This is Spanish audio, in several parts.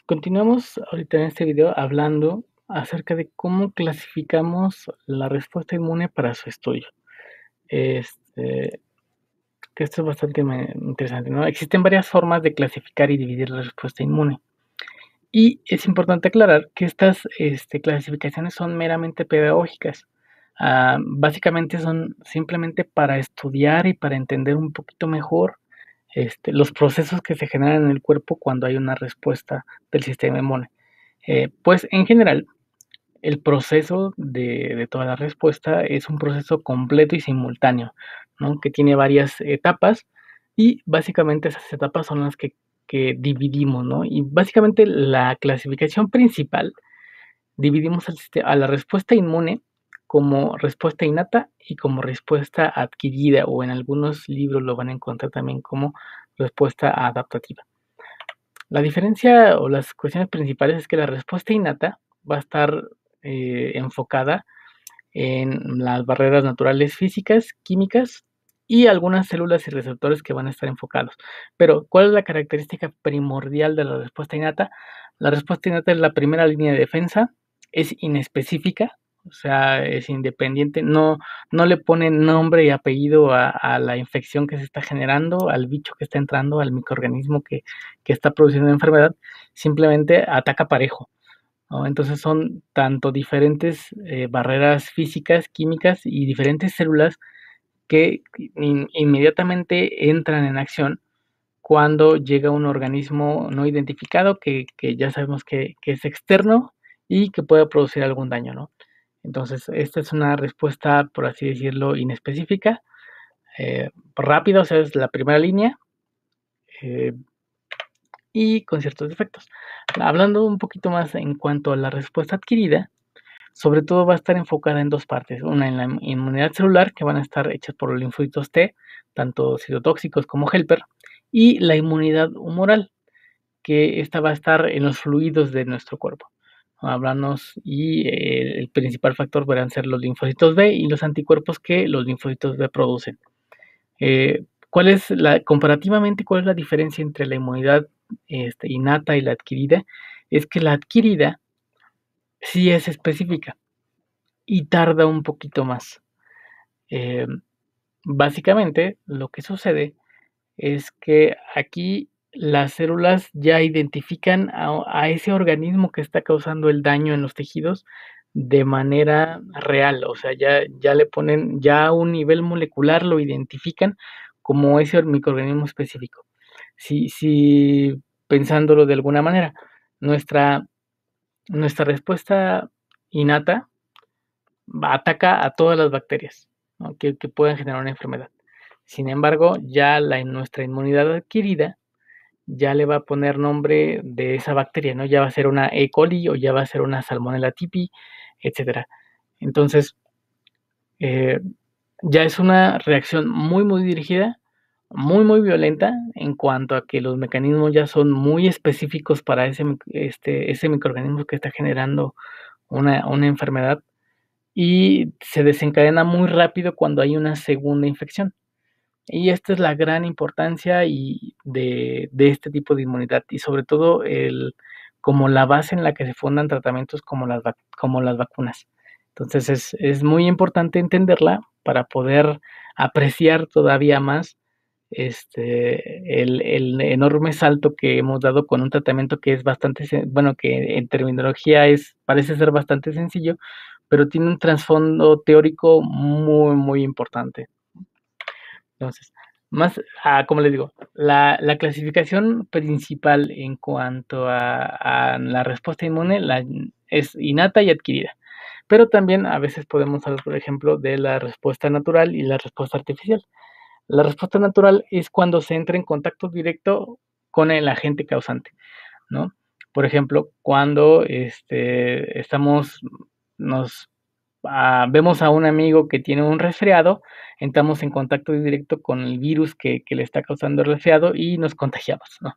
Continuamos ahorita en este video hablando acerca de cómo clasificamos la respuesta inmune para su estudio. Este, que esto es bastante interesante, ¿no? Existen varias formas de clasificar y dividir la respuesta inmune. Y es importante aclarar que estas clasificaciones son meramente pedagógicas. Básicamente son simplemente para estudiar y para entender un poquito mejor los procesos que se generan en el cuerpo cuando hay una respuesta del sistema inmune. Pues en general, el proceso de toda la respuesta es un proceso completo y simultáneo, ¿no? Que tiene varias etapas y básicamente esas etapas son las que dividimos, ¿no? Y básicamente la clasificación principal dividimos a la respuesta inmune como respuesta innata y como respuesta adquirida, o en algunos libros lo van a encontrar también como respuesta adaptativa. La diferencia o las cuestiones principales es que la respuesta innata va a estar enfocada en las barreras naturales físicas, químicas y algunas células y receptores que van a estar enfocados. Pero, ¿cuál es la característica primordial de la respuesta innata? La respuesta innata es la primera línea de defensa, es inespecífica, o sea, es independiente, no le ponen nombre y apellido a la infección que se está generando, al bicho que está entrando, al microorganismo que está produciendo la enfermedad, simplemente ataca parejo, ¿no? Entonces son tanto diferentes barreras físicas, químicas y diferentes células que inmediatamente entran en acción cuando llega un organismo no identificado que ya sabemos que es externo y que puede producir algún daño, ¿no? Entonces, esta es una respuesta, por así decirlo, inespecífica, rápida, o sea, es la primera línea eh, y con ciertos defectos. Hablando un poquito más en cuanto a la respuesta adquirida, sobre todo va a estar enfocada en dos partes, una en la inmunidad celular, que van a estar hechas por los linfocitos T, tanto citotóxicos como helper, y la inmunidad humoral, que esta va a estar en los fluidos de nuestro cuerpo. Hablamos y el principal factor van a ser los linfocitos B y los anticuerpos que los linfocitos B producen. Comparativamente, cuál es la diferencia entre la inmunidad innata y la adquirida? Es que la adquirida sí es específica y tarda un poquito más. Eh, Básicamente, lo que sucede es que aquí las células ya identifican a ese organismo que está causando el daño en los tejidos de manera real, o sea, ya le ponen, ya a un nivel molecular lo identifican como ese microorganismo específico. Si pensándolo de alguna manera, nuestra, nuestra respuesta innata ataca a todas las bacterias, ¿no? que puedan generar una enfermedad. Sin embargo, ya nuestra inmunidad adquirida ya le va a poner nombre de esa bacteria, ¿no? Ya va a ser una E. coli o ya va a ser una Salmonella typhi, etcétera. Entonces, eh, ya es una reacción muy dirigida, muy violenta en cuanto a que los mecanismos ya son muy específicos para ese microorganismo que está generando una enfermedad y se desencadena muy rápido cuando hay una segunda infección. Y esta es la gran importancia de este tipo de inmunidad y sobre todo como la base en la que se fundan tratamientos como las vacunas. Entonces es muy importante entenderla para poder apreciar todavía más el enorme salto que hemos dado con un tratamiento que es bastante, bueno, que en terminología parece ser bastante sencillo, pero tiene un trasfondo teórico muy importante. Entonces, como les digo, la clasificación principal en cuanto a la respuesta inmune es innata y adquirida. Pero también a veces podemos hablar, por ejemplo, de la respuesta natural y la respuesta artificial. La respuesta natural es cuando se entra en contacto directo con el agente causante, ¿no? Por ejemplo, cuando nos vemos a un amigo que tiene un resfriado, entramos en contacto directo con el virus que le está causando el resfriado y nos contagiamos, ¿no?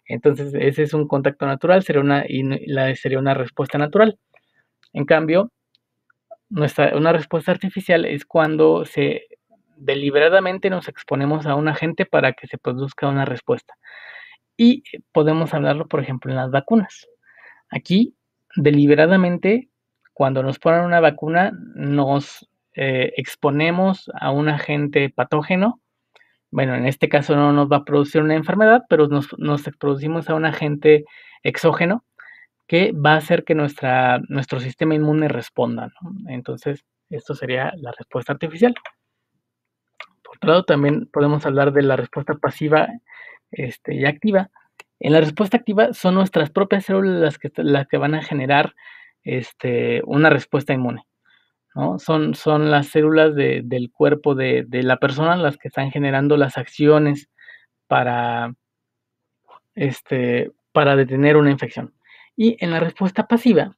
Entonces, ese es un contacto natural, sería una respuesta natural. En cambio, una respuesta artificial es cuando deliberadamente nos exponemos a un agente para que se produzca una respuesta. Y podemos hablarlo, por ejemplo, en las vacunas. Aquí, deliberadamente, cuando nos ponen una vacuna, nos exponemos a un agente patógeno. Bueno, en este caso no nos va a producir una enfermedad, pero nos expusimos a un agente exógeno que va a hacer que nuestro sistema inmune responda, ¿no? Entonces, esto sería la respuesta artificial. Por otro lado, también podemos hablar de la respuesta pasiva y activa. En la respuesta activa son nuestras propias células las que van a generar una respuesta inmune, ¿no? Son las células del cuerpo de la persona las que están generando las acciones para, para detener una infección. Y en la respuesta pasiva,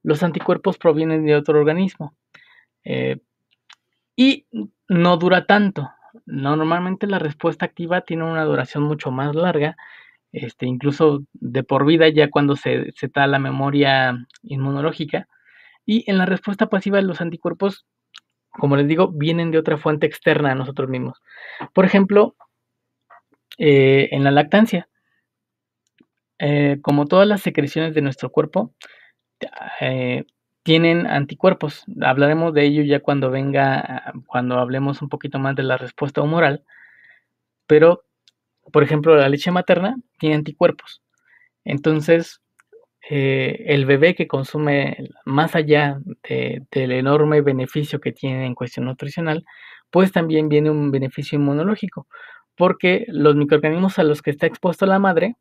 los anticuerpos provienen de otro organismo. Y no dura tanto. Normalmente la respuesta activa tiene una duración mucho más larga, incluso de por vida ya cuando se da la memoria inmunológica. Y en la respuesta pasiva los anticuerpos, como les digo, vienen de otra fuente externa a nosotros mismos. Por ejemplo, en la lactancia, como todas las secreciones de nuestro cuerpo, eh, tienen anticuerpos. Hablaremos de ello ya cuando hablemos un poquito más de la respuesta humoral. Pero, por ejemplo, la leche materna tiene anticuerpos. Entonces, el bebé que consume, más allá del enorme beneficio que tiene en cuestión nutricional, pues también viene un beneficio inmunológico, porque los microorganismos a los que está expuesto la madre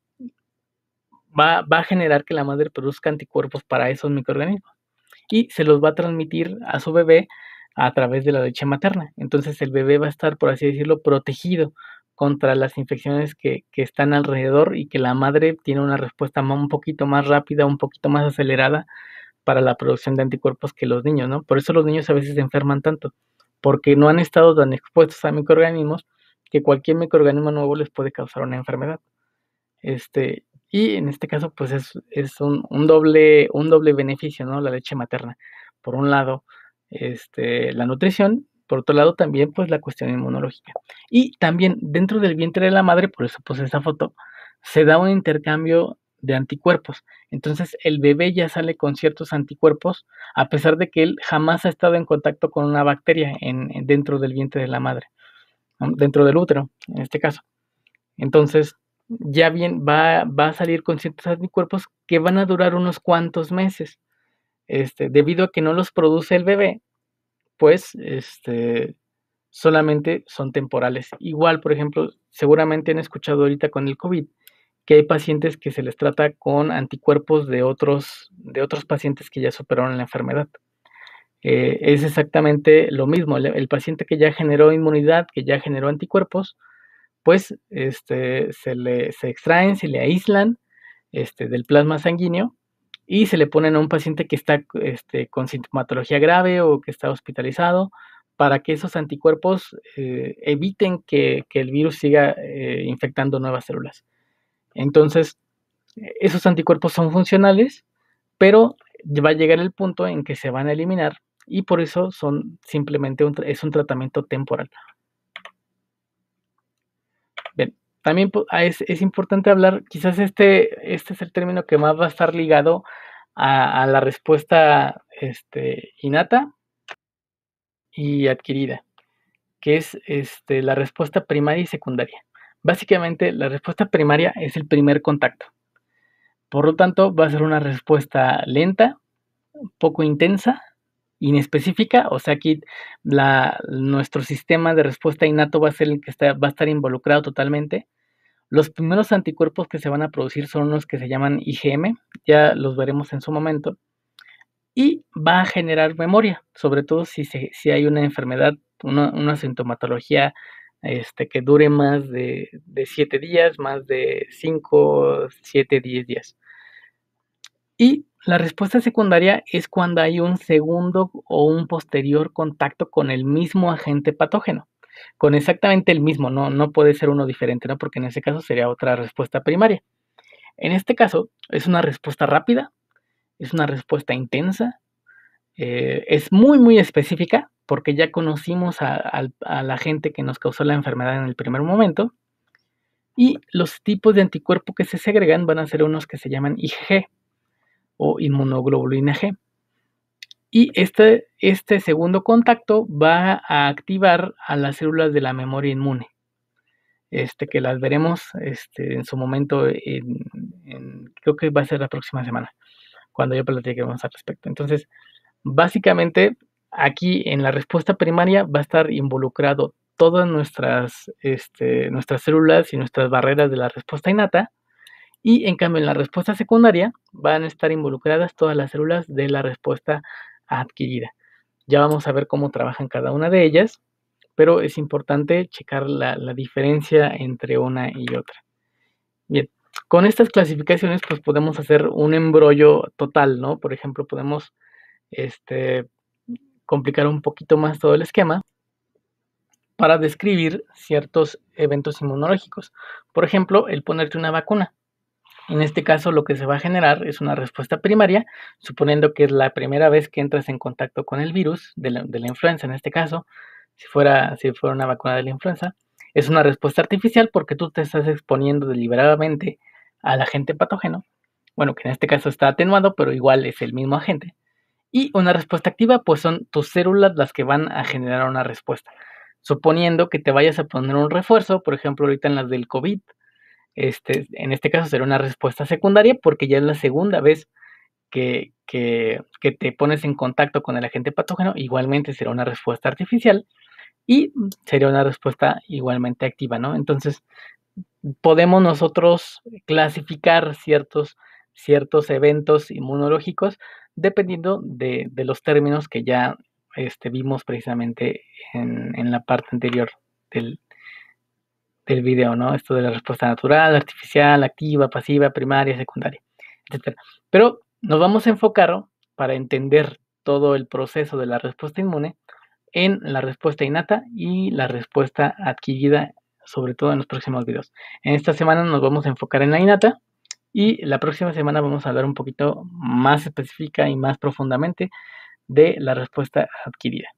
va a generar que la madre produzca anticuerpos para esos microorganismos y se los va a transmitir a su bebé a través de la leche materna. Entonces el bebé va a estar, por así decirlo, protegido contra las infecciones que están alrededor y que la madre tiene una respuesta un poquito más rápida, un poquito más acelerada para la producción de anticuerpos que los niños, ¿no? Por eso los niños a veces se enferman tanto, porque no han estado tan expuestos a microorganismos que cualquier microorganismo nuevo les puede causar una enfermedad. Y en este caso, pues es un doble beneficio, ¿no? La leche materna. Por un lado, la nutrición, por otro lado, también, pues, la cuestión inmunológica. Y también dentro del vientre de la madre, por eso puse esa foto, se da un intercambio de anticuerpos. Entonces, el bebé ya sale con ciertos anticuerpos, a pesar de que él jamás ha estado en contacto con una bacteria dentro del vientre de la madre, ¿no? Dentro del útero, en este caso. Entonces, ya bien va a salir con ciertos anticuerpos que van a durar unos cuantos meses. Debido a que no los produce el bebé, pues, solamente son temporales. Igual, por ejemplo, seguramente han escuchado ahorita con el COVID que hay pacientes que se les trata con anticuerpos de otros pacientes que ya superaron la enfermedad. Es exactamente lo mismo. El paciente que ya generó inmunidad, que ya generó anticuerpos, pues se extraen, se le aíslan del plasma sanguíneo y se le ponen a un paciente que está con sintomatología grave o que está hospitalizado para que esos anticuerpos eviten que el virus siga infectando nuevas células. Entonces, esos anticuerpos son funcionales, pero va a llegar el punto en que se van a eliminar y por eso son simplemente es un tratamiento temporal. Bien, también es importante hablar, quizás este es el término que más va a estar ligado a la respuesta innata y adquirida, que es la respuesta primaria y secundaria. Básicamente, la respuesta primaria es el primer contacto. Por lo tanto, va a ser una respuesta lenta, poco intensa, inespecífica, o sea, aquí nuestro sistema de respuesta innato va a ser el que va a estar involucrado totalmente. Los primeros anticuerpos que se van a producir son los que se llaman IgM, ya los veremos en su momento, y va a generar memoria, sobre todo si hay una enfermedad, una sintomatología que dure más de 7 días, más de 5, 7, 10 días. Y la respuesta secundaria es cuando hay un segundo o un posterior contacto con el mismo agente patógeno, con exactamente el mismo, no puede ser uno diferente, ¿no? Porque en ese caso sería otra respuesta primaria. En este caso es una respuesta rápida, es una respuesta intensa, es muy, muy específica porque ya conocimos a la gente que nos causó la enfermedad en el primer momento Y los tipos de anticuerpo que se segregan van a ser unos que se llaman IgG o inmunoglobulina G. Y este segundo contacto va a activar a las células de la memoria inmune, que las veremos en su momento, creo que va a ser la próxima semana, cuando ya platiquemos al respecto. Entonces, básicamente, aquí en la respuesta primaria va a estar involucrado todas nuestras células y nuestras barreras de la respuesta innata, y en cambio en la respuesta secundaria van a estar involucradas todas las células de la respuesta adquirida. Ya vamos a ver cómo trabajan cada una de ellas, pero es importante checar la diferencia entre una y otra. Bien, con estas clasificaciones pues podemos hacer un embrollo total, ¿no? Por ejemplo, podemos complicar un poquito más todo el esquema para describir ciertos eventos inmunológicos. Por ejemplo, el ponerte una vacuna. En este caso, lo que se va a generar es una respuesta primaria, suponiendo que es la primera vez que entras en contacto con el virus de la influenza, en este caso, si fuera una vacuna de la influenza. Es una respuesta artificial porque tú te estás exponiendo deliberadamente al agente patógeno, bueno, que en este caso está atenuado, pero igual es el mismo agente. Y una respuesta activa, pues son tus células las que van a generar una respuesta. Suponiendo que te vayas a poner un refuerzo, por ejemplo, ahorita en las del COVID, en este caso será una respuesta secundaria porque ya es la segunda vez que te pones en contacto con el agente patógeno, igualmente será una respuesta artificial y sería una respuesta igualmente activa, ¿no? Entonces, podemos nosotros clasificar ciertos eventos inmunológicos dependiendo de los términos que ya vimos precisamente en la parte anterior del video, ¿no? Esto de la respuesta natural, artificial, activa, pasiva, primaria, secundaria, etcétera. Pero nos vamos a enfocar para entender todo el proceso de la respuesta inmune en la respuesta innata y la respuesta adquirida, sobre todo en los próximos videos. En esta semana nos vamos a enfocar en la innata y la próxima semana vamos a hablar un poquito más específica y más profundamente de la respuesta adquirida.